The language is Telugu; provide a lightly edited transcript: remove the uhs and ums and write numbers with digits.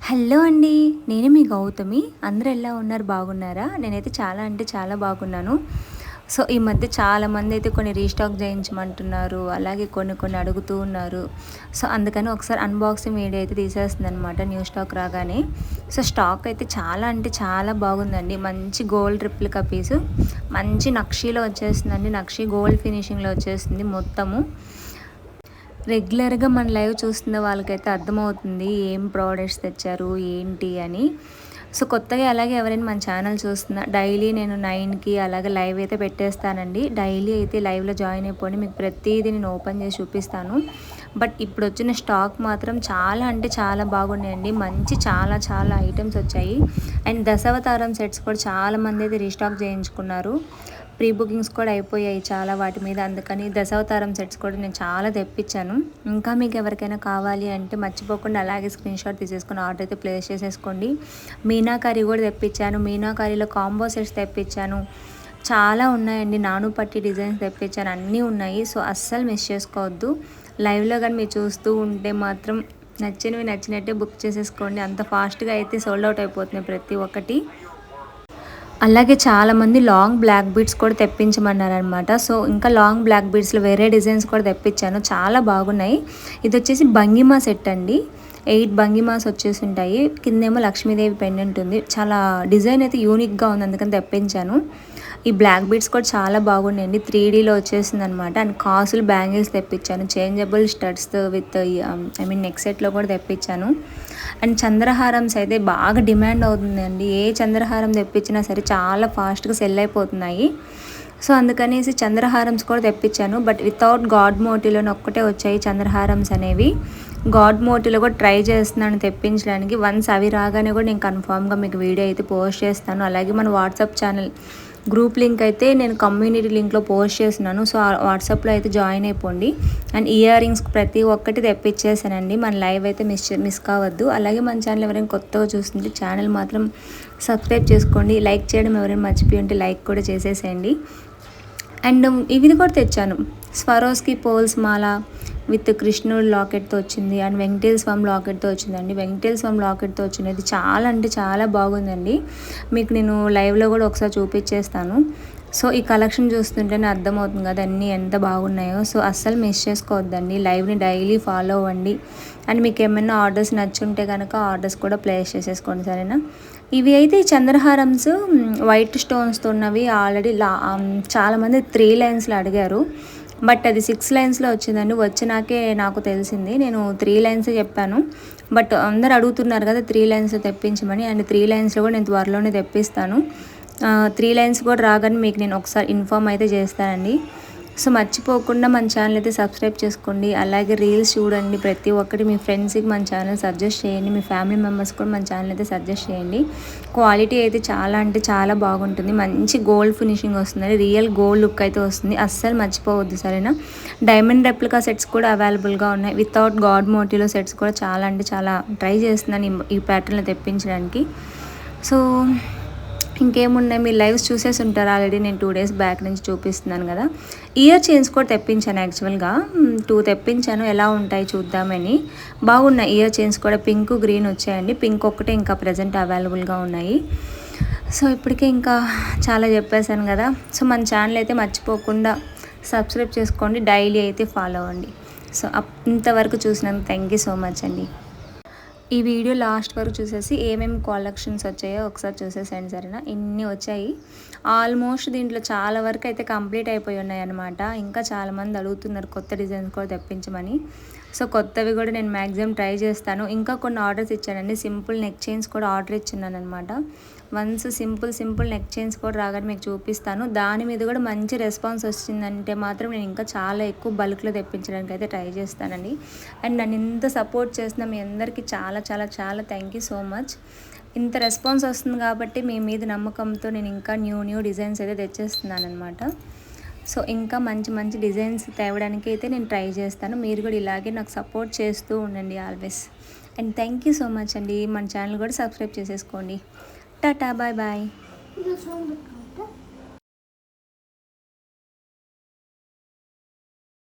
హలో అండి. నేను మీ గౌతమి. అందరూ ఎలా ఉన్నారు? బాగున్నారా? నేనైతే చాలా అంటే చాలా బాగున్నాను. సో, ఈ మధ్య చాలామంది అయితే కొన్ని రీస్టాక్ చేయించమంటున్నారు. అలాగే కొన్ని కొన్ని అడుగుతూ ఉన్నారు. సో, అందుకని ఒకసారి అన్బాక్సింగ్ వీడియో అయితే తీసేస్తుందనమాట న్యూ స్టాక్ రాగానే. సో, స్టాక్ అయితే చాలా అంటే చాలా బాగుందండి. మంచి గోల్డ్ రిప్లికా పీసు. మంచి నక్షీలో వచ్చేస్తుందండి. నక్షి గోల్డ్ ఫినిషింగ్‌లో వచ్చేస్తుంది మొత్తము. రెగ్యులర్గా మన లైవ్ చూస్తున్న వాళ్ళకైతే అర్థమవుతుంది ఏం ప్రోడక్ట్స్ తెచ్చారు ఏంటి అని. సో కొత్తగా అలాగే ఎవరైనా మన ఛానల్ చూస్తున్నా డైలీ నేను 9కి అలాగే లైవ్ అయితే పెట్టేస్తానండి. డైలీ అయితే లైవ్లో జాయిన్ అయిపోయి మీకు ప్రతిదీ నేను ఓపెన్ చేసి చూపిస్తాను. బట్ ఇప్పుడు వచ్చిన స్టాక్ మాత్రం చాలా అంటే చాలా బాగున్నాయండి. మంచి చాలా చాలా ఐటమ్స్ వచ్చాయి. అండ్ దశావతారం సెట్స్ కూడా చాలామంది అయితే రీస్టాక్ చేయించుకున్నారు. ప్రీ బుకింగ్స్ కూడా అయిపోయాయి చాలా వాటి మీద. అందుకని దశావతారం సెట్స్ కూడా నేను చాలా తెప్పించాను. ఇంకా మీకు ఎవరికైనా కావాలి అంటే మర్చిపోకుండా అలాగే స్క్రీన్ షాట్ తీసేసుకొని ఆర్డర్ అయితే ప్లేస్ చేసేసుకోండి. మీనాకారి కూడా తెప్పించాను. మీనాకారిలో కాంబో సెట్స్ తెప్పించాను. చాలా ఉన్నాయండి. నాను పట్టి డిజైన్స్ తెప్పించాను. అన్నీ ఉన్నాయి. సో అస్సలు మిస్ చేసుకోవద్దు. లైవ్లో కానీ మీరు చూస్తూ ఉంటే మాత్రం నచ్చినవి నచ్చినట్టే బుక్ చేసేసుకోండి. అంత ఫాస్ట్గా అయితే సోల్డ్ అవుట్ అయిపోతున్నాయి ప్రతి ఒక్కటి. అలాగే చాలామంది లాంగ్ బ్లాక్ బీడ్స్ కూడా తెప్పించమన్నారనమాట. సో ఇంకా లాంగ్ బ్లాక్ బీడ్స్లో వేరే డిజైన్స్ కూడా తెప్పించాను. చాలా బాగున్నాయి. ఇది వచ్చేసి భంగిమా సెట్ అండి. 8 భంగిమాస్ వచ్చేసి ఉంటాయి. కిందేమో లక్ష్మీదేవి పెండెంట్ ఉంది. చాలా డిజైన్ అయితే యూనిక్గా ఉంది, అందుకని తెప్పించాను. ఈ బ్లాక్ బీడ్స్ కూడా చాలా బాగున్నాయండి. 3Dలో వచ్చేసింది అనమాట. అండ్ కాసులు బ్యాంగిల్స్ తెప్పించాను. చేంజబుల్ స్టడ్స్ విత్ నెక్ సెట్లో కూడా తెప్పించాను. అండ్ చంద్రహారమ్స్ అయితే బాగా డిమాండ్ అవుతుందండి. ఏ చంద్రహారం తెప్పించినా సరే చాలా ఫాస్ట్గా సెల్ అయిపోతున్నాయి. సో అందుకనేసి చంద్రహారమ్స్ కూడా తెప్పించాను. బట్ వితౌట్ గాడ్ మోటివ్లోనే ఒక్కటే వచ్చాయి చంద్రహారమ్స్ అనేవి. గాడ్ మోటివ్లో కూడా ట్రై చేస్తున్నాను తెప్పించడానికి. వన్స్ అవి రాగానే కూడా నేను కన్ఫామ్గా మీకు వీడియో అయితే పోస్ట్ చేస్తాను. అలాగే మన వాట్సాప్ ఛానల్ గ్రూప్ లింక్ అయితే నేను కమ్యూనిటీ లింక్లో పోస్ట్ చేస్తున్నాను. సో వాట్సాప్లో అయితే జాయిన్ అయిపోండి. అండ్ ఇయర్ రింగ్స్ ప్రతి ఒక్కటి తెప్పించేసానండి. మన లైవ్ అయితే మిస్ కావద్దు. అలాగే మన ఛానల్ ఎవరైనా కొత్తగా చూస్తుంటే ఛానల్ మాత్రం సబ్స్క్రైబ్ చేసుకోండి. లైక్ చేయడం ఎవరైనా మర్చిపోయి ఉంటే లైక్ కూడా చేసేసేయండి. అండ్ ఇవి కూడా తెచ్చాను. స్వరోస్కి పోల్స్ మాల విత్ కృష్ణుడు లాకెట్తో వచ్చింది. అండ్ వెంకటేశ్వర స్వామి లాకెట్తో వచ్చిందండి. వెంకటేశ్వర స్వామి లాకెట్తో వచ్చినది చాలా అంటే చాలా బాగుందండి. మీకు నేను లైవ్లో కూడా ఒకసారి చూపించేస్తాను. సో ఈ కలెక్షన్ చూస్తుంటేనే అర్థమవుతుంది కదా అన్నీ ఎంత బాగున్నాయో. సో అస్సలు మిస్ చేసుకోవద్దండి. లైవ్ని డైలీ ఫాలో అవ్వండి. అండ్ మీకు ఏమైనా ఆర్డర్స్ నచ్చుంటే కనుక ఆర్డర్స్ కూడా ప్లేస్ చేసేసుకోండి, సరేనా. ఇవి అయితే ఈ చంద్రహారమ్స్ వైట్ స్టోన్స్తో ఉన్నవి. ఆల్రెడీ చాలామంది 3 లైన్స్లో అడిగారు. బట్ అది 6 లైన్స్లో వచ్చిందండి. వచ్చినాకే నాకు తెలిసింది. నేను 3 లైన్స్ చెప్పాను. బట్ అందరు అడుగుతున్నారు కదా 3 లైన్స్ తెప్పించమని. అండ్ 3 లైన్స్లో కూడా నేను త్వరలోనే తెప్పిస్తాను. 3 లైన్స్ కూడా రాగానే మీకు నేను ఒకసారి ఇన్ఫామ్ అయితే చేస్తానండి. సో మర్చిపోకుండా మన ఛానల్ అయితే సబ్స్క్రైబ్ చేసుకోండి. అలాగే రీల్స్ చూడండి ప్రతి ఒక్కటి. మీ ఫ్రెండ్స్కి మన ఛానల్ సజెస్ట్ చేయండి. మీ ఫ్యామిలీ మెంబర్స్ కూడా మన ఛానల్ అయితే సజెస్ట్ చేయండి. క్వాలిటీ అయితే చాలా అంటే చాలా బాగుంటుంది. మంచి గోల్డ్ ఫినిషింగ్ వస్తుంది. రియల్ గోల్డ్ లుక్ అయితే వస్తుంది. అస్సలు మర్చిపోవద్దు, సరేనా. డైమండ్ రెప్లికా సెట్స్ కూడా అవైలబుల్గా ఉన్నాయి. వితౌట్ గాడ్ మోటివ్లో సెట్స్ కూడా చాలా అంటే చాలా ట్రై చేస్తున్నాను ఈ ప్యాటర్న్లో తెప్పించడానికి. సో ఇంకేమున్నాయి, మీరు లైవ్స్ చూసేసి ఉంటారు ఆల్రెడీ. నేను 2 డేస్ బ్యాక్ నుంచి చూపిస్తున్నాను కదా. ఇయర్ చైన్స్ కూడా తెప్పించాను. యాక్చువల్గా 2 తెప్పించాను. ఎలా ఉంటాయి చూద్దామని. బాగున్నాయి ఇయర్ చైన్స్ కూడా. పింక్ గ్రీన్ వచ్చాయండి. పింక్ ఒక్కటే ఇంకా ప్రజెంట్ అవైలబుల్గా ఉన్నాయి. సో ఇప్పటికే ఇంకా చాలా చెప్పేశాను కదా. సో మన ఛానల్ అయితే మర్చిపోకుండా సబ్స్క్రైబ్ చేసుకోండి. డైలీ అయితే ఫాలో అవ్వండి. సో ఇంతవరకు చూసినందుకు థ్యాంక్ యూ సో మచ్ అండి. ఈ వీడియో లాస్ట్ వరకు చూసేసి ఏమేమి కలెక్షన్స్ వచ్చాయో ఒకసారి చూసేసండి, సరేనా. ఇన్ని వచ్చాయి. ఆల్మోస్ట్ దీంట్లో చాలా వరకు అయితే కంప్లీట్ అయిపోయి ఉన్నాయి అనమాట. ఇంకా చాలామంది అడుగుతున్నారు కొత్త డిజైన్స్ కూడా తెప్పించమని. సో కొత్తవి కూడా నేను మ్యాక్సిమం ట్రై చేస్తాను. ఇంకా కొన్ని ఆర్డర్స్ ఇచ్చానండి. సింపుల్ నెక్ చైన్స్ కూడా ఆర్డర్ ఇచ్చున్నాను అనమాట. వన్స్ సింపుల్ నెక్ చైన్స్ కూడా రాగానే మీకు చూపిస్తాను. దాని మీద కూడా మంచి రెస్పాన్స్ వచ్చిందంటే మాత్రం నేను ఇంకా చాలా ఎక్కువ బల్క్లో తెప్పించడానికి అయితే ట్రై చేస్తానండి. అండ్ నన్ను ఇంత సపోర్ట్ చేసిన మీ అందరికీ చాలా చాలా చాలా థ్యాంక్ యూ సో మచ్. ఇంత రెస్పాన్స్ వస్తుంది కాబట్టి మీ మీద నమ్మకంతో నేను ఇంకా న్యూ డిజైన్స్ అయితే తెచ్చేస్తున్నాను అనమాట. సో ఇంకా మంచి డిజైన్స్ తేవడానికి అయితే నేను ట్రై చేస్తాను. మీరు కూడా ఇలాగే నాకు సపోర్ట్ చేస్తూ ఉండండి always. And thank you so much అండి. మన ఛానల్ కూడా సబ్స్క్రైబ్ చేసేసుకోండి. టాటా, బాయ్ బాయ్.